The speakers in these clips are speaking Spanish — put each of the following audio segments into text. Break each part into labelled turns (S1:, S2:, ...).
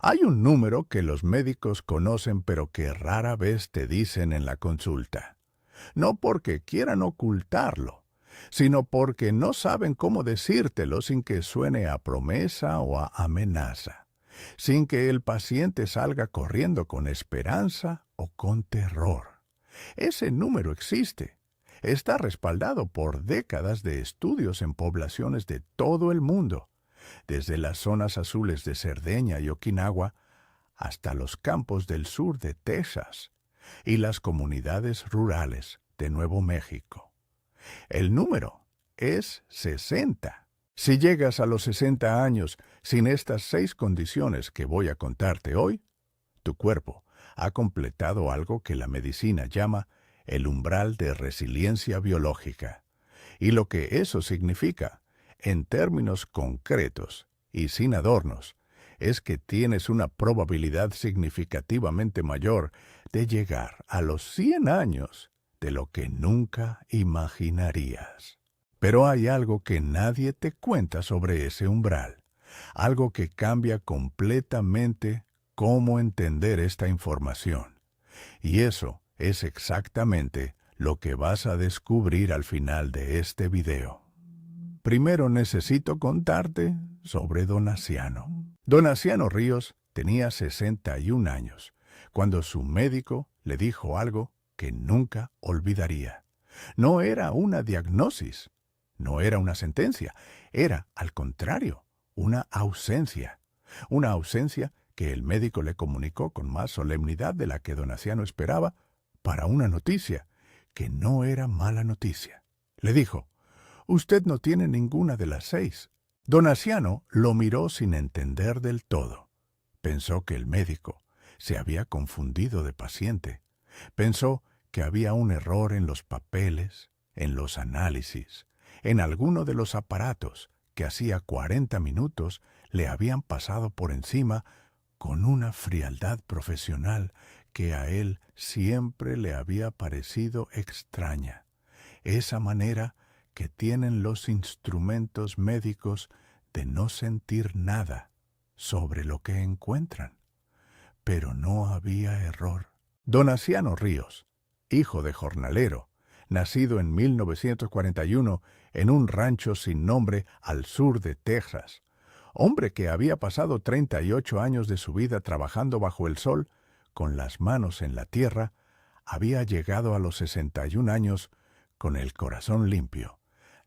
S1: Hay un número que los médicos conocen pero que rara vez te dicen en la consulta. No porque quieran ocultarlo, sino porque no saben cómo decírtelo sin que suene a promesa o a amenaza, sin que el paciente salga corriendo con esperanza o con terror. Ese número existe. Está respaldado por décadas de estudios en poblaciones de todo el mundo, desde las zonas azules de Cerdeña y Okinawa hasta los campos del sur de Texas y las comunidades rurales de Nuevo México. El número es 60. Si llegas a los 60 años sin estas 6 condiciones que voy a contarte hoy, tu cuerpo ha completado algo que la medicina llama el umbral de resiliencia biológica. Y lo que eso significa, en términos concretos y sin adornos, es que tienes una probabilidad significativamente mayor de llegar a los 100 años de lo que nunca imaginarías. Pero hay algo que nadie te cuenta sobre ese umbral, algo que cambia completamente cómo entender esta información. Y eso es exactamente lo que vas a descubrir al final de este video. Primero necesito contarte sobre Don Asiano. Don Asiano Ríos tenía 61 años, cuando su médico le dijo algo que nunca olvidaría. No era una diagnosis, no era una sentencia, era, al contrario, una ausencia. Una ausencia que el médico le comunicó con más solemnidad de la que Don Asiano esperaba para una noticia, que no era mala noticia. Le dijo: «Usted no tiene ninguna de las 6». Don Asiano lo miró sin entender del todo. Pensó que el médico se había confundido de paciente. Pensó que había un error en los papeles, en los análisis, en alguno de los aparatos que hacía 40 minutos le habían pasado por encima con una frialdad profesional que a él siempre le había parecido extraña. Esa manera que tienen los instrumentos médicos de no sentir nada sobre lo que encuentran. Pero no había error. Don Asiano Ríos, hijo de jornalero, nacido en 1941 en un rancho sin nombre al sur de Texas, hombre que había pasado 38 años de su vida trabajando bajo el sol, con las manos en la tierra, había llegado a los 61 años con el corazón limpio,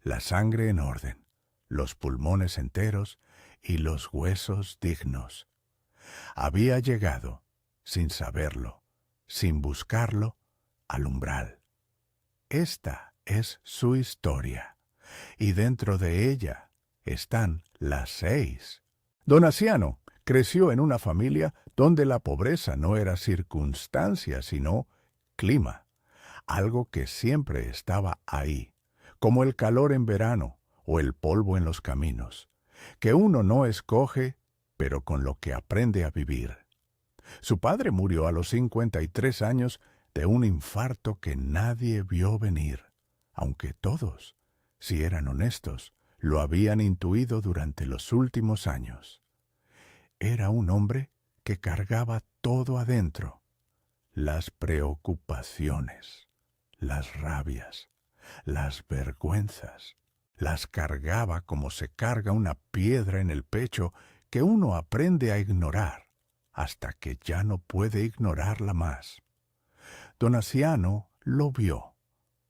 S1: la sangre en orden, los pulmones enteros y los huesos dignos. Había llegado, sin saberlo, sin buscarlo, al umbral. Esta es su historia, y dentro de ella están las 6. Don Asiano creció en una familia donde la pobreza no era circunstancia, sino clima, algo que siempre estaba ahí, como el calor en verano o el polvo en los caminos, que uno no escoge, pero con lo que aprende a vivir. Su padre murió a los 53 años de un infarto que nadie vio venir, aunque todos, si eran honestos, lo habían intuido durante los últimos años. Era un hombre que cargaba todo adentro: las preocupaciones, las rabias, las vergüenzas. Las cargaba como se carga una piedra en el pecho que uno aprende a ignorar hasta que ya no puede ignorarla más. Don Asiano lo vio,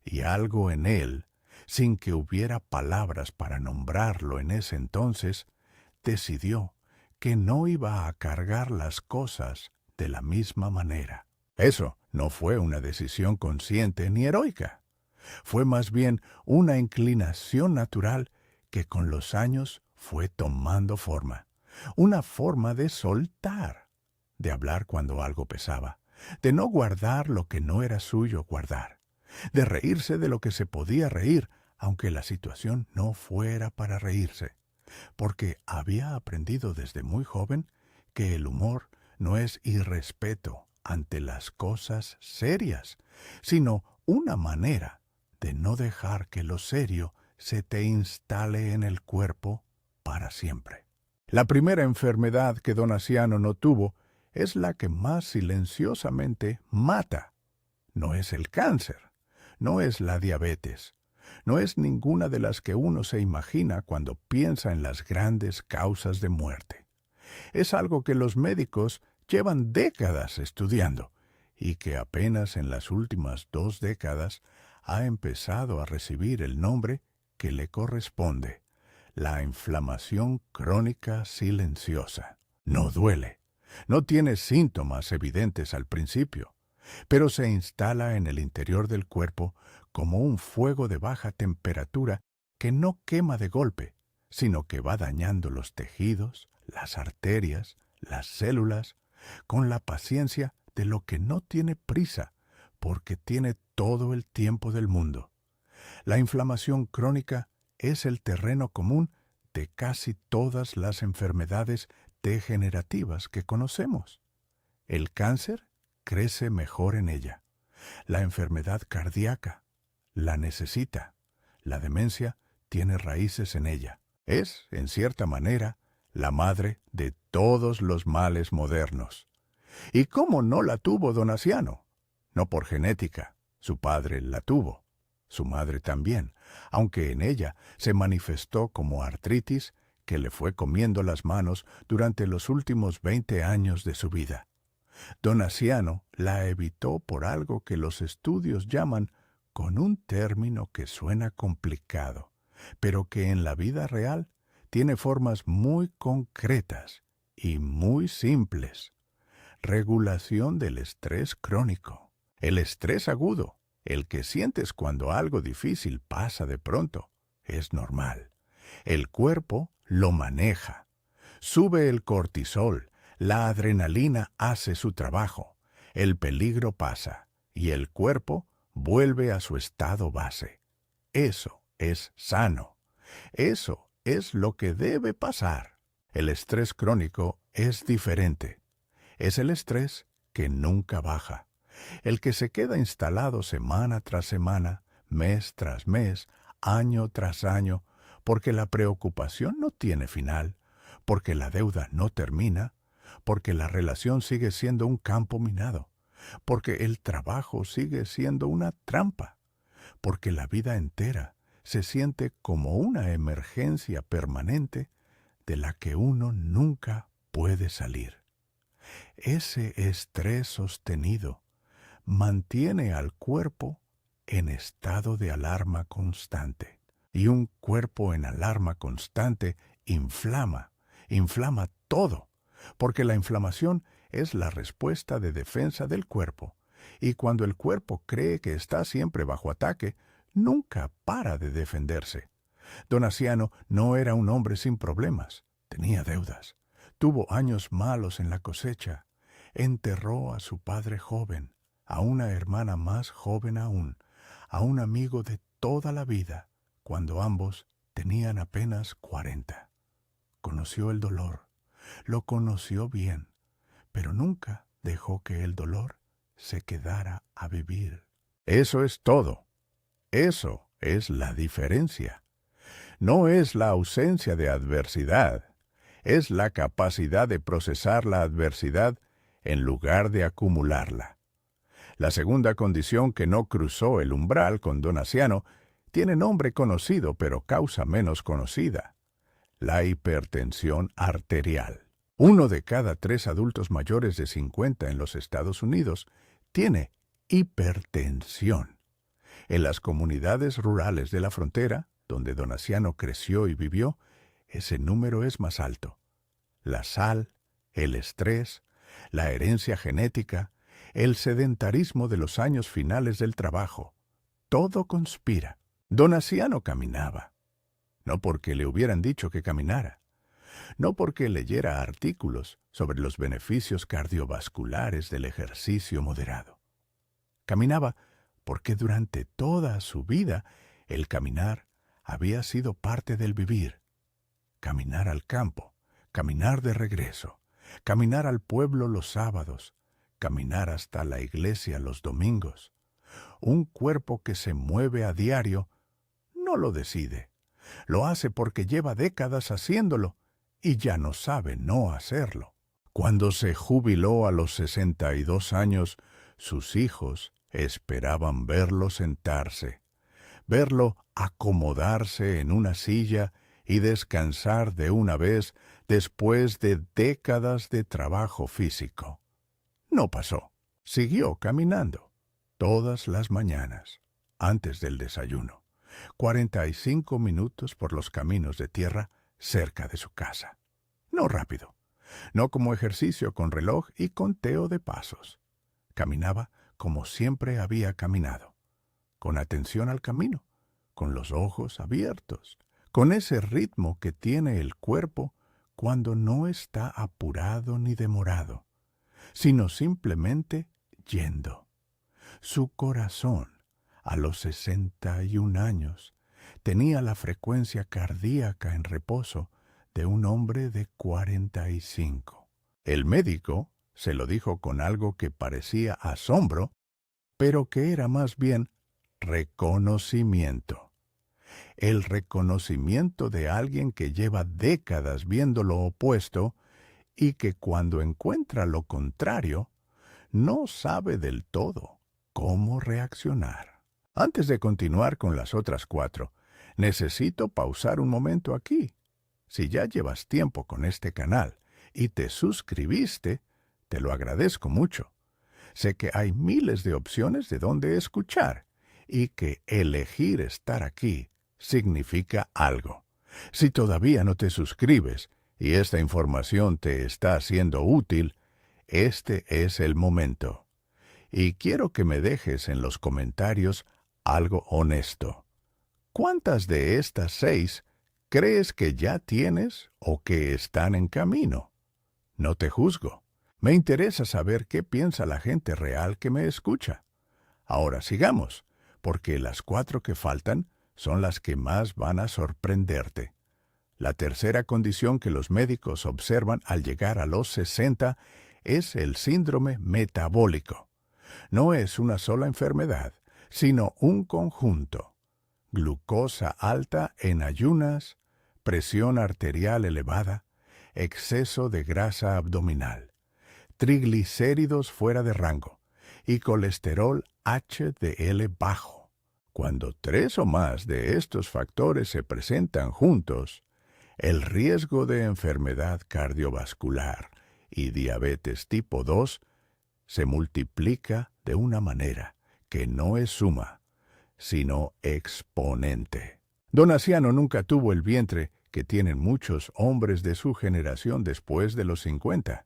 S1: y algo en él, sin que hubiera palabras para nombrarlo en ese entonces, decidió que no iba a cargar las cosas de la misma manera. Eso no fue una decisión consciente ni heroica. Fue más bien una inclinación natural que con los años fue tomando forma. Una forma de soltar, de hablar cuando algo pesaba, de no guardar lo que no era suyo guardar, de reírse de lo que se podía reír, aunque la situación no fuera para reírse, porque había aprendido desde muy joven que el humor no es irrespeto ante las cosas serias, sino una manera de no dejar que lo serio se te instale en el cuerpo para siempre. La primera enfermedad que don Asiano no tuvo es la que más silenciosamente mata. No es el cáncer, no es la diabetes, no es ninguna de las que uno se imagina cuando piensa en las grandes causas de muerte. Es algo que los médicos llevan décadas estudiando y que apenas en las últimas 2 décadas ha empezado a recibir el nombre que le corresponde: la inflamación crónica silenciosa. No duele, no tiene síntomas evidentes al principio, pero se instala en el interior del cuerpo como un fuego de baja temperatura que no quema de golpe, sino que va dañando los tejidos, las arterias, las células, con la paciencia de lo que no tiene prisa, porque tiene todo el tiempo del mundo. La inflamación crónica es el terreno común de casi todas las enfermedades degenerativas que conocemos. El cáncer crece mejor en ella. La enfermedad cardíaca la necesita. La demencia tiene raíces en ella. Es, en cierta manera, la madre de todos los males modernos. ¿Y cómo no la tuvo don Asiano? No por genética. Su padre la tuvo. Su madre también, aunque en ella se manifestó como artritis que le fue comiendo las manos durante los últimos 20 años de su vida. Don Asiano la evitó por algo que los estudios llaman, con un término que suena complicado, pero que en la vida real tiene formas muy concretas y muy simples: regulación del estrés crónico. El estrés agudo, el que sientes cuando algo difícil pasa de pronto, es normal. El cuerpo lo maneja. Sube el cortisol, la adrenalina hace su trabajo, el peligro pasa y el cuerpo vuelve a su estado base. Eso es sano. Eso es lo que debe pasar. El estrés crónico es diferente. Es el estrés que nunca baja, el que se queda instalado semana tras semana, mes tras mes, año tras año, porque la preocupación no tiene final, porque la deuda no termina, porque la relación sigue siendo un campo minado, porque el trabajo sigue siendo una trampa, porque la vida entera se siente como una emergencia permanente de la que uno nunca puede salir. Ese estrés sostenido mantiene al cuerpo en estado de alarma constante. Y un cuerpo en alarma constante inflama todo, porque la inflamación es la respuesta de defensa del cuerpo, y cuando el cuerpo cree que está siempre bajo ataque, nunca para de defenderse. Don Asiano no era un hombre sin problemas, tenía deudas, tuvo años malos en la cosecha, enterró a su padre joven, a una hermana más joven aún, a un amigo de toda la vida, cuando ambos tenían apenas 40. Conoció el dolor, lo conoció bien, pero nunca dejó que el dolor se quedara a vivir. Eso es todo. Eso es la diferencia. No es la ausencia de adversidad, es la capacidad de procesar la adversidad en lugar de acumularla. La segunda condición que no cruzó el umbral con don Asiano tiene nombre conocido pero causa menos conocida: la hipertensión arterial. 1 de cada 3 adultos mayores de 50 en los Estados Unidos tiene hipertensión. En las comunidades rurales de la frontera, donde don Asiano creció y vivió, ese número es más alto. La sal, el estrés, la herencia genética, el sedentarismo de los años finales del trabajo, todo conspira. Don Asiano caminaba, no porque le hubieran dicho que caminara, no porque leyera artículos sobre los beneficios cardiovasculares del ejercicio moderado. Caminaba porque durante toda su vida el caminar había sido parte del vivir. Caminar al campo, caminar de regreso, caminar al pueblo los sábados, caminar hasta la iglesia los domingos. Un cuerpo que se mueve a diario no lo decide. Lo hace porque lleva décadas haciéndolo y ya no sabe no hacerlo. Cuando se jubiló a los 62 años, sus hijos esperaban verlo sentarse, verlo acomodarse en una silla y descansar de una vez después de décadas de trabajo físico. No pasó. Siguió caminando todas las mañanas, antes del desayuno, 45 minutos por los caminos de tierra cerca de su casa. No rápido, no como ejercicio con reloj y conteo de pasos. Caminaba como siempre había caminado, con atención al camino, con los ojos abiertos, con ese ritmo que tiene el cuerpo cuando no está apurado ni demorado, sino simplemente yendo. Su corazón, a los 61 años, tenía la frecuencia cardíaca en reposo de un hombre de 45. El médico se lo dijo con algo que parecía asombro, pero que era más bien reconocimiento. El reconocimiento de alguien que lleva décadas viendo lo opuesto y que cuando encuentra lo contrario, no sabe del todo cómo reaccionar. Antes de continuar con las otras 4, necesito pausar un momento aquí. Si ya llevas tiempo con este canal y te suscribiste, te lo agradezco mucho. Sé que hay miles de opciones de dónde escuchar y que elegir estar aquí significa algo. Si todavía no te suscribes y esta información te está siendo útil, este es el momento. Y quiero que me dejes en los comentarios algo honesto. ¿Cuántas de estas 6 crees que ya tienes o que están en camino? No te juzgo. Me interesa saber qué piensa la gente real que me escucha. Ahora sigamos, porque las 4 que faltan son las que más van a sorprenderte. La tercera condición que los médicos observan al llegar a los 60 es el síndrome metabólico. No es una sola enfermedad, sino un conjunto. Glucosa alta en ayunas, presión arterial elevada, exceso de grasa abdominal, triglicéridos fuera de rango y colesterol HDL bajo. Cuando 3 o más de estos factores se presentan juntos, el riesgo de enfermedad cardiovascular y diabetes tipo 2 se multiplica de una manera que no es suma, sino exponente. Don Aciano nunca tuvo el vientre que tienen muchos hombres de su generación después de los 50.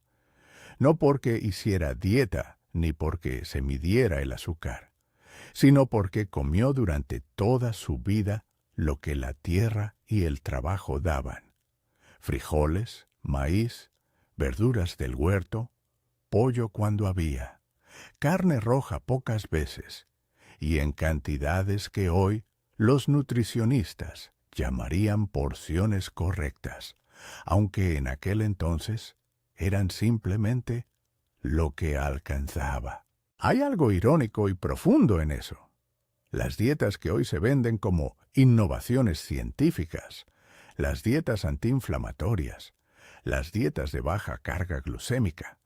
S1: No porque hiciera dieta ni porque se midiera el azúcar, sino porque comió durante toda su vida lo que la tierra y el trabajo daban. Frijoles, maíz, verduras del huerto, pollo cuando había, carne roja pocas veces, y en cantidades que hoy los nutricionistas llamarían porciones correctas, aunque en aquel entonces eran simplemente lo que alcanzaba. Hay algo irónico y profundo en eso. Las dietas que hoy se venden como innovaciones científicas, las dietas antiinflamatorias, las dietas de baja carga glucémica,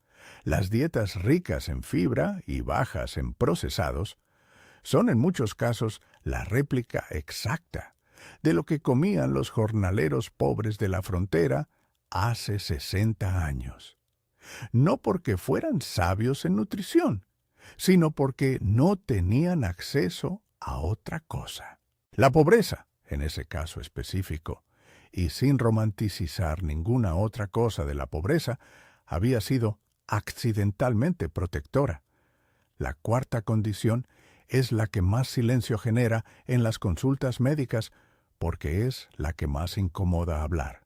S1: las dietas ricas en fibra y bajas en procesados, son en muchos casos la réplica exacta de lo que comían los jornaleros pobres de la frontera hace 60 años. No porque fueran sabios en nutrición, sino porque no tenían acceso a otra cosa. La pobreza, en ese caso específico, y sin romanticizar ninguna otra cosa de la pobreza, había sido accidentalmente protectora. La cuarta condición es la que más silencio genera en las consultas médicas porque es la que más incomoda hablar.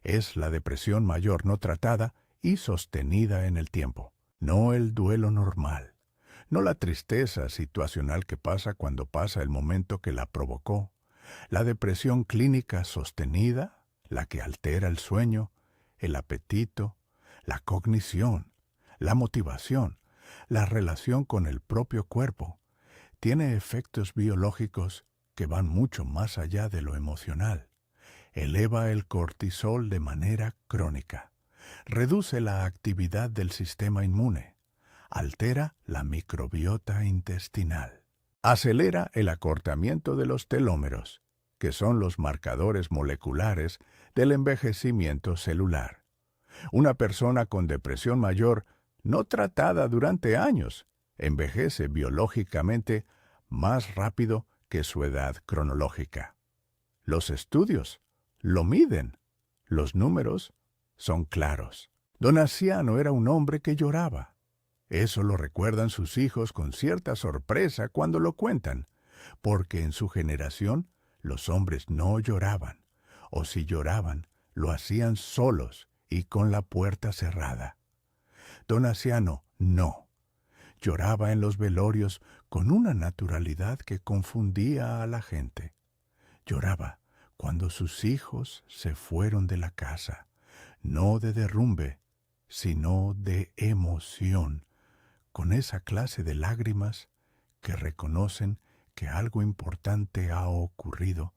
S1: Es la depresión mayor no tratada y sostenida en el tiempo, no el duelo normal, no la tristeza situacional que pasa cuando pasa el momento que la provocó, la depresión clínica sostenida, la que altera el sueño, el apetito, la cognición, la motivación, la relación con el propio cuerpo, tiene efectos biológicos que van mucho más allá de lo emocional. eleva el cortisol de manera crónica, reduce la actividad del sistema inmune, altera la microbiota intestinal, acelera el acortamiento de los telómeros, que son los marcadores moleculares del envejecimiento celular. Una persona con depresión mayor, no tratada durante años, envejece biológicamente más rápido que su edad cronológica. Los estudios lo miden. Los números son claros. Don Aciano era un hombre que lloraba. Eso lo recuerdan sus hijos con cierta sorpresa cuando lo cuentan, porque en su generación los hombres no lloraban, o si lloraban, lo hacían solos y con la puerta cerrada. Don Aciano no. Lloraba en los velorios con una naturalidad que confundía a la gente. Lloraba cuando sus hijos se fueron de la casa, no de derrumbe, sino de emoción, con esa clase de lágrimas que reconocen que algo importante ha ocurrido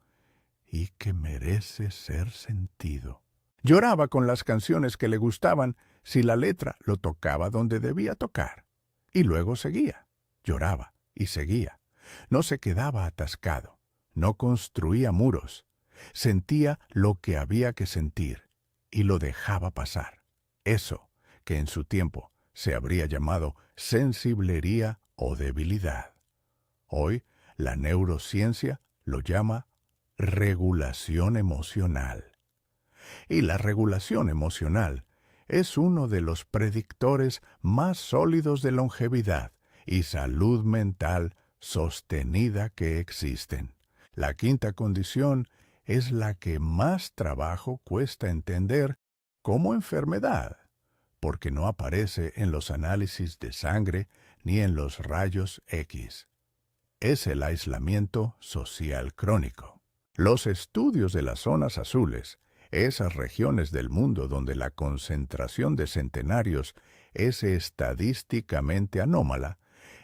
S1: y que merece ser sentido. Lloraba con las canciones que le gustaban si la letra lo tocaba donde debía tocar. Y luego seguía. Lloraba y seguía. No se quedaba atascado. No construía muros. Sentía lo que había que sentir y lo dejaba pasar. Eso que en su tiempo se habría llamado sensiblería o debilidad. Hoy la neurociencia lo llama regulación emocional. Y la regulación emocional es uno de los predictores más sólidos de longevidad y salud mental sostenida que existen. La quinta condición es la que más trabajo cuesta entender como enfermedad, porque no aparece en los análisis de sangre ni en los rayos X. Es el aislamiento social crónico. Los estudios de las zonas azules, esas regiones del mundo donde la concentración de centenarios es estadísticamente anómala,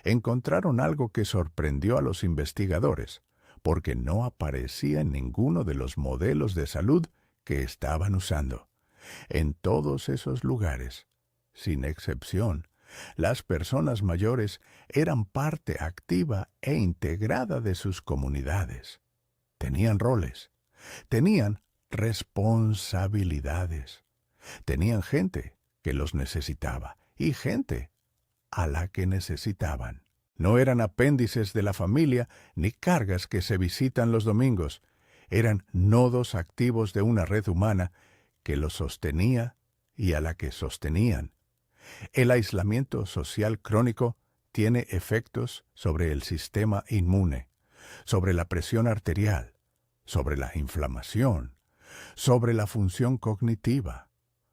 S1: encontraron algo que sorprendió a los investigadores, porque no aparecía en ninguno de los modelos de salud que estaban usando. En todos esos lugares, sin excepción, las personas mayores eran parte activa e integrada de sus comunidades. Tenían roles, tenían responsabilidades, tenían gente que los necesitaba y gente a la que necesitaban. No eran apéndices de la familia ni cargas que se visitan los domingos. Eran nodos activos de una red humana que los sostenía y a la que sostenían. El aislamiento social crónico tiene efectos sobre el sistema inmune, sobre la presión arterial, sobre la inflamación, sobre la función cognitiva,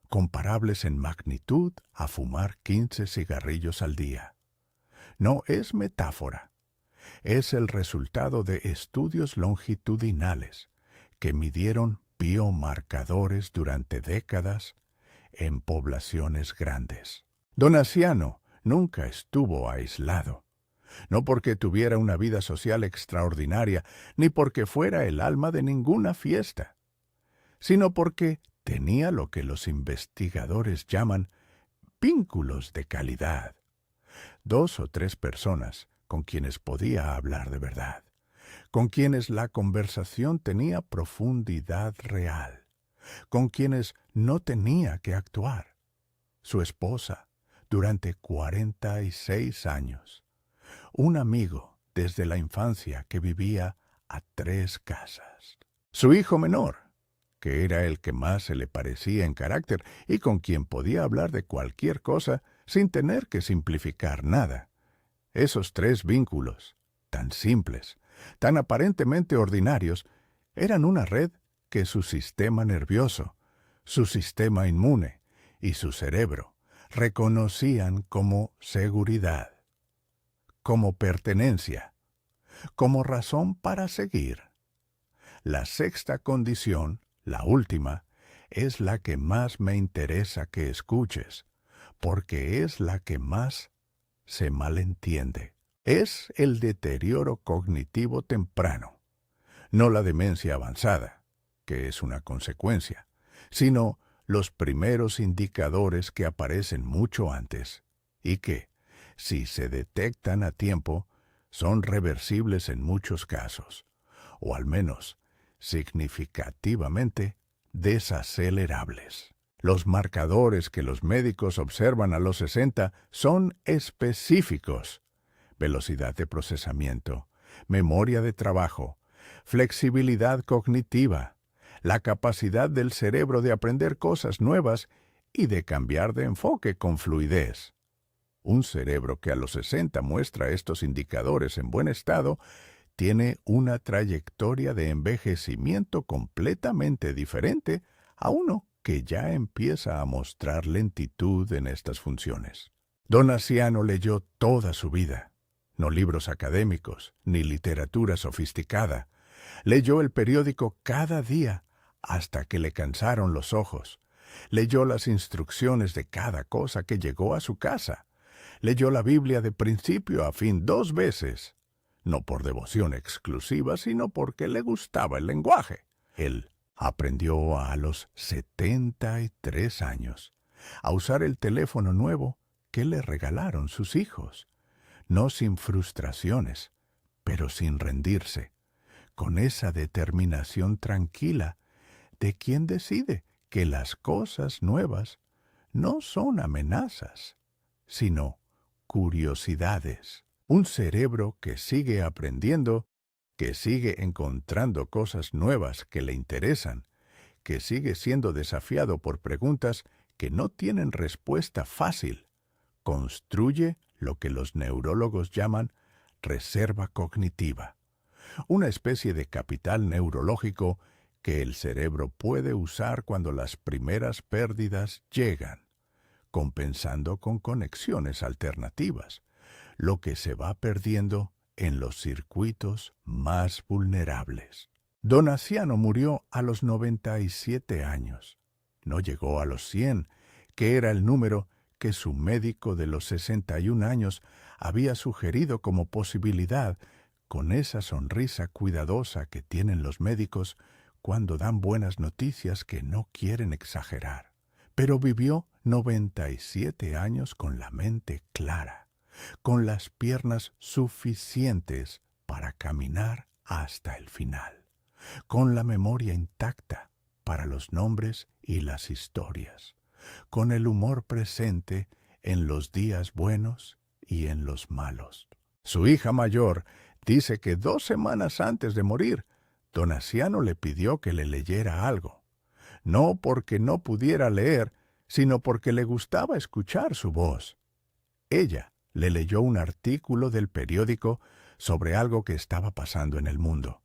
S1: comparables en magnitud a fumar 15 cigarrillos al día. No es metáfora, es el resultado de estudios longitudinales que midieron biomarcadores durante décadas en poblaciones grandes. Don Aciano nunca estuvo aislado, no porque tuviera una vida social extraordinaria, ni porque fuera el alma de ninguna fiesta, sino porque tenía lo que los investigadores llaman vínculos de calidad. 2 o 3 personas con quienes podía hablar de verdad, con quienes la conversación tenía profundidad real, con quienes no tenía que actuar. Su esposa, durante 46 años. Un amigo desde la infancia que vivía a 3 casas. Su hijo menor, que era el que más se le parecía en carácter y con quien podía hablar de cualquier cosa sin tener que simplificar nada. Esos 3 vínculos, tan simples, tan aparentemente ordinarios, eran una red que su sistema nervioso, su sistema inmune y su cerebro reconocían como seguridad, como pertenencia, como razón para seguir. La sexta condición, la última, es la que más me interesa que escuches, porque es la que más se malentiende. Es el deterioro cognitivo temprano, no la demencia avanzada, que es una consecuencia, sino los primeros indicadores que aparecen mucho antes y que, si se detectan a tiempo, son reversibles en muchos casos, o al menos significativamente desacelerables. Los marcadores que los médicos observan a los 60 son específicos: velocidad de procesamiento, memoria de trabajo, flexibilidad cognitiva, la capacidad del cerebro de aprender cosas nuevas y de cambiar de enfoque con fluidez. Un cerebro que a los 60 muestra estos indicadores en buen estado tiene una trayectoria de envejecimiento completamente diferente a uno que ya empieza a mostrar lentitud en estas funciones. Don Aciano leyó toda su vida, no libros académicos ni literatura sofisticada. Leyó el periódico cada día hasta que le cansaron los ojos. Leyó las instrucciones de cada cosa que llegó a su casa. Leyó la Biblia de principio a fin 2 veces, no por devoción exclusiva, sino porque le gustaba el lenguaje. Él aprendió a los 73 años a usar el teléfono nuevo que le regalaron sus hijos, no sin frustraciones, pero sin rendirse, con esa determinación tranquila de quien decide que las cosas nuevas no son amenazas, sino curiosidades. Un cerebro que sigue aprendiendo, que sigue encontrando cosas nuevas que le interesan, que sigue siendo desafiado por preguntas que no tienen respuesta fácil, construye lo que los neurólogos llaman reserva cognitiva, una especie de capital neurológico que el cerebro puede usar cuando las primeras pérdidas llegan, compensando con conexiones alternativas, lo que se va perdiendo en los circuitos más vulnerables. Don Aciano murió a los 97 años. No llegó a los 100, que era el número que su médico de los 61 años había sugerido como posibilidad, con esa sonrisa cuidadosa que tienen los médicos cuando dan buenas noticias que no quieren exagerar. Pero vivió 97 años con la mente clara, con las piernas suficientes para caminar hasta el final, con la memoria intacta para los nombres y las historias, con el humor presente en los días buenos y en los malos. Su hija mayor dice que 2 semanas antes de morir, don Aciano le pidió que le leyera algo, no porque no pudiera leer, sino porque le gustaba escuchar su voz. Ella le leyó un artículo del periódico sobre algo que estaba pasando en el mundo.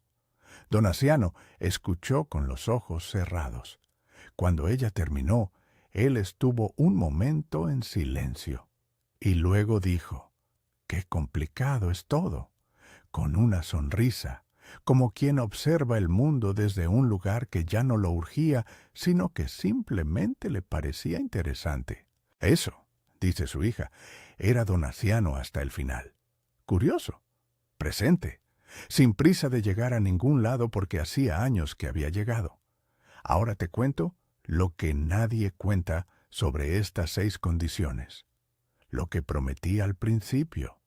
S1: Don Aciano escuchó con los ojos cerrados. Cuando ella terminó, él estuvo un momento en silencio, y luego dijo: «Qué complicado es todo», con una sonrisa, como quien observa el mundo desde un lugar que ya no lo urgía, sino que simplemente le parecía interesante. Eso, dice su hija, era don Aciano hasta el final. Curioso, presente, sin prisa de llegar a ningún lado porque hacía años que había llegado. Ahora te cuento lo que nadie cuenta sobre estas 6 condiciones, lo que prometí al principio.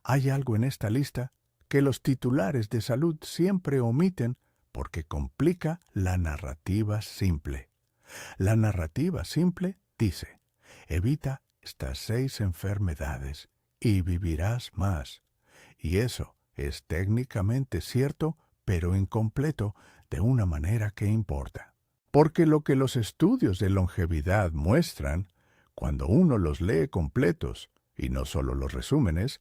S1: Hay algo en esta lista que los titulares de salud siempre omiten porque complica la narrativa simple. La narrativa simple dice: evita estas 6 enfermedades y vivirás más. Y eso es técnicamente cierto, pero incompleto de una manera que importa. Porque lo que los estudios de longevidad muestran, cuando uno los lee completos, y no solo los resúmenes,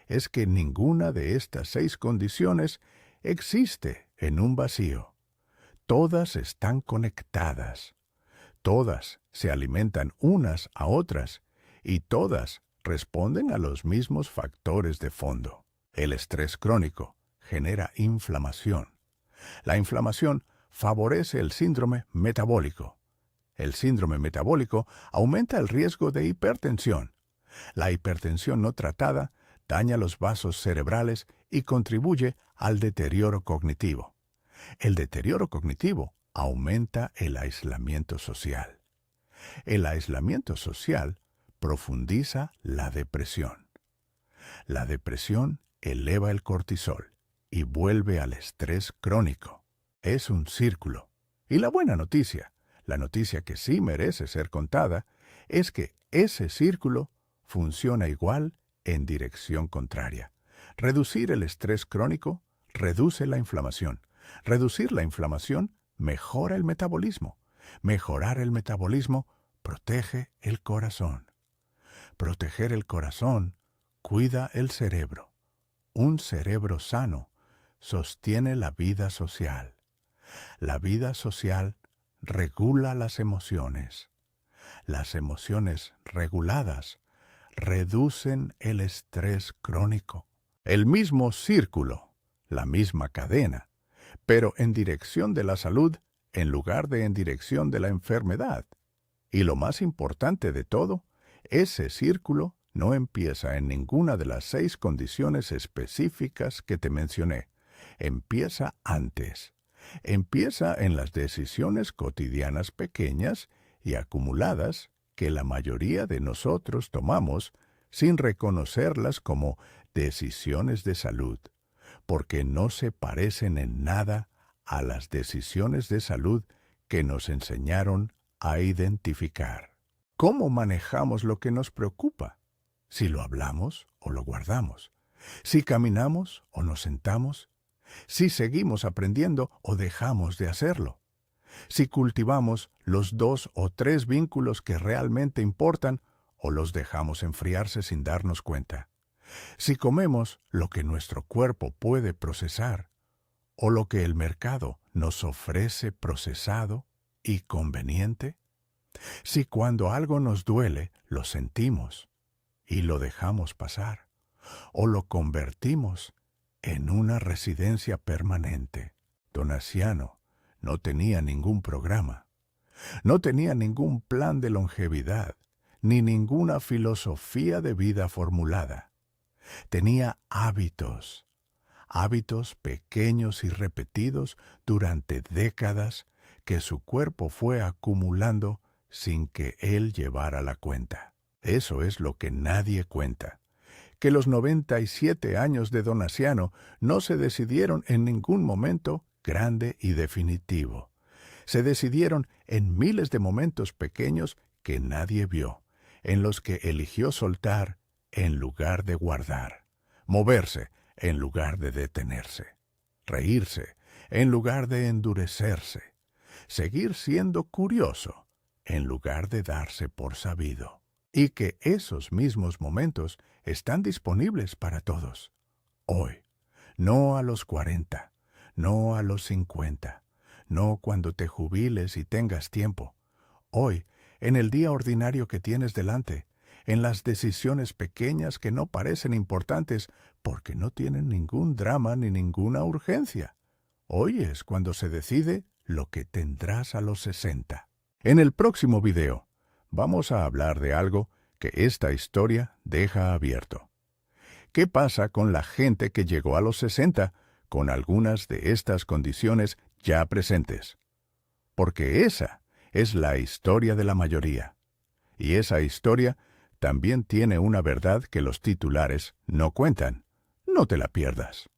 S1: es que ninguna de estas 6 condiciones existe en un vacío. Todas están conectadas. Todas se alimentan unas a otras y todas responden a los mismos factores de fondo. El estrés crónico genera inflamación. La inflamación favorece el síndrome metabólico. El síndrome metabólico aumenta el riesgo de hipertensión. La hipertensión no tratada daña los vasos cerebrales y contribuye al deterioro cognitivo. El deterioro cognitivo aumenta el aislamiento social. El aislamiento social profundiza la depresión. La depresión eleva el cortisol y vuelve al estrés crónico. Es un círculo. Y la buena noticia, la noticia que sí merece ser contada, es que ese círculo funciona igual en dirección contraria. Reducir el estrés crónico reduce la inflamación. Reducir la inflamación mejora el metabolismo. Mejorar el metabolismo protege el corazón. Proteger el corazón cuida el cerebro. Un cerebro sano sostiene la vida social. La vida social regula las emociones. Las emociones reguladas reducen el estrés crónico. El mismo círculo, la misma cadena, pero en dirección de la salud en lugar de en dirección de la enfermedad. Y lo más importante de todo, ese círculo no empieza en ninguna de las 6 condiciones específicas que te mencioné. Empieza antes. Empieza en las decisiones cotidianas pequeñas y acumuladas que la mayoría de nosotros tomamos sin reconocerlas como decisiones de salud, porque no se parecen en nada a las decisiones de salud que nos enseñaron a identificar. ¿Cómo manejamos lo que nos preocupa? Si lo hablamos o lo guardamos. Si caminamos o nos sentamos. Si seguimos aprendiendo o dejamos de hacerlo. Si cultivamos los 2 o 3 vínculos que realmente importan o los dejamos enfriarse sin darnos cuenta. Si comemos lo que nuestro cuerpo puede procesar o lo que el mercado nos ofrece procesado y conveniente. Si cuando algo nos duele lo sentimos y lo dejamos pasar o lo convertimos en una residencia permanente. Don Asiano no tenía ningún programa, no tenía ningún plan de longevidad, ni ninguna filosofía de vida formulada. Tenía hábitos, hábitos pequeños y repetidos durante décadas que su cuerpo fue acumulando sin que él llevara la cuenta. Eso es lo que nadie cuenta. Que los 97 años de Don Asiano no se decidieron en ningún momento grande y definitivo. Se decidieron en miles de momentos pequeños que nadie vio, en los que eligió soltar en lugar de guardar, moverse en lugar de detenerse, reírse en lugar de endurecerse, seguir siendo curioso en lugar de darse por sabido. Y que esos mismos momentos están disponibles para todos. Hoy, no a los 40, no a los 50, no cuando te jubiles y tengas tiempo. Hoy, en el día ordinario que tienes delante, en las decisiones pequeñas que no parecen importantes porque no tienen ningún drama ni ninguna urgencia. Hoy es cuando se decide lo que tendrás a los 60. En el próximo video, vamos a hablar de algo que esta historia deja abierto. ¿Qué pasa con la gente que llegó a los 60 con algunas de estas condiciones ya presentes? Porque esa es la historia de la mayoría. Y esa historia también tiene una verdad que los titulares no cuentan. No te la pierdas.